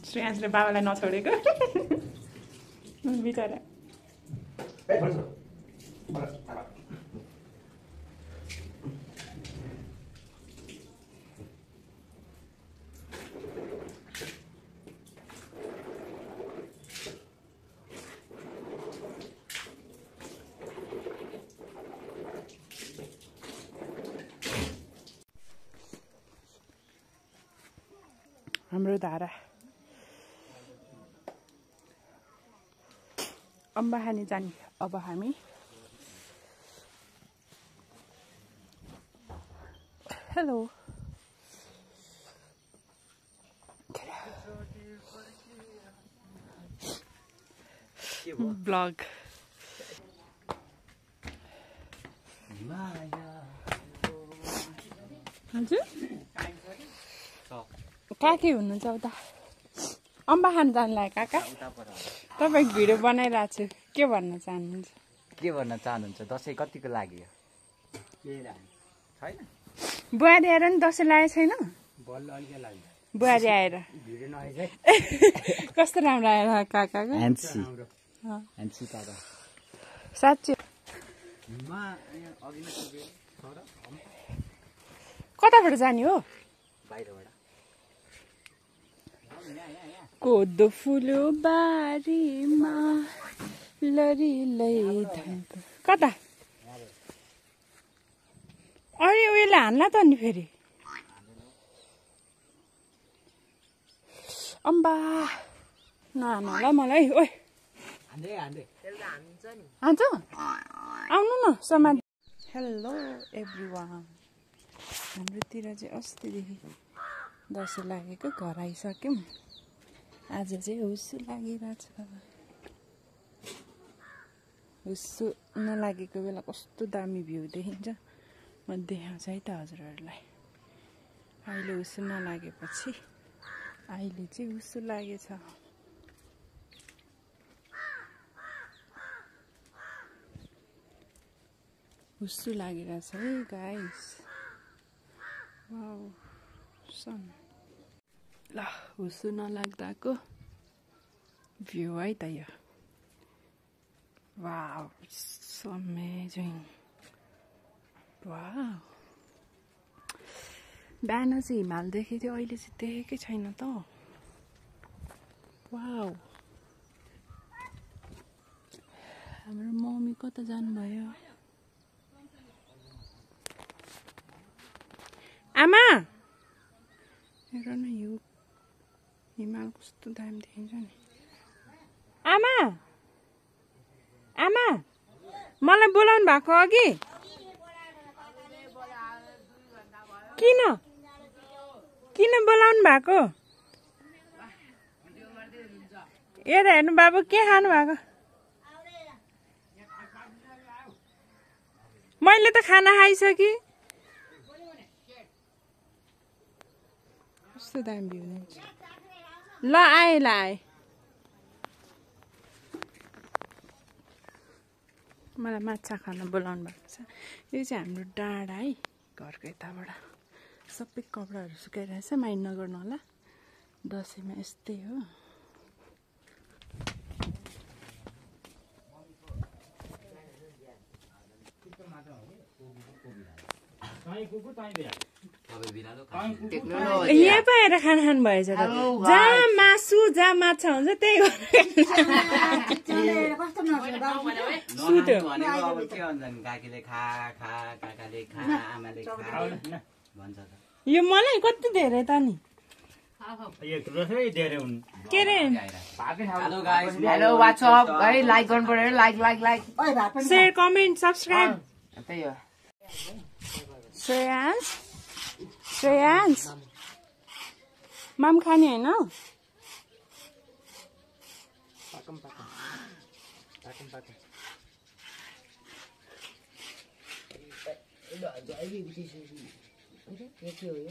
श्रेयांसले बाबालाई नछोडेको बिचरा हाम्रो धारा अम्बा खाने जाने अब हामी हेलो ब्लग हजुर काके हुनुहुन्छ उता अम्बा खान जानुलाई काका तपाईँ भिडियो बनाइरहेको छु के भन्न चाहनुहुन्छ दसैँ कतिको लाग्यो छैन बुहारी आएर नि दसैँ लागेको छैन बुहारी आएर कस्तो राम्रो आएर काकाको साँच्चै कताबाट जाने हो कोदो फुल्यो बारीमा लरीलै कता अरे उयोले हान्ला त नि फेरि अम्बा नहान होला मलाई ओइ हान्छ आउनु न समान हेलो एभ्रिवान हाम्रोतिर चाहिँ अस्तिदेखि दसैँ लागेको घर आइसक्यौँ आज चाहिँ हुस्सु लागिरहेछ हुस्सु नलागेको बेला कस्तो दामी भ्यू देखिन्छ म देखाउँछु है त हजुरहरूलाई अहिले हुस्सु नलागेपछि अहिले चाहिँ हुस्सु लागेछ हुस्सु लागिरहेछ है गाइस वाउ सन ल हुस्सु नलाग्दाको भ्यू है त यो वाउ सो अमेजिङ वाउ बिहान चाहिँ हिमाल देखेको थियो अहिले चाहिँ देखेकै छैन त वाउ हाम्रो मम्मी कता जानुभयो आमा हेर न यो हिमाल कस्तो दामी देखिन्छ नि आमा आमा मलाई बोलाउनु भएको अघि किन बोलाउनु भएको हेर हेर्नु बाबु के खानु भएको मैले त खाना खाइसकेँ कस्तो दामी भ्यू हुन्छ ल आए मलाई माछा खान बोलाउनु भएको छ यो चाहिँ हाम्रो डाँडा है घरको यताबाट सबै कपडाहरू सुकाइरहेछ माइन्ड नगर्नु होला दसैँमा यस्तै हो यहाँ पाएर खाना खानु भएछ त जहाँ मासु जहाँ माछा हुन्छ त्यही यो मलाई कति धेरै त नि के अरे हेलो वाट्सअप है लाइक गर्नु पर्यो like share comment subscribe Shreyansh माम खाने होइन के हो यो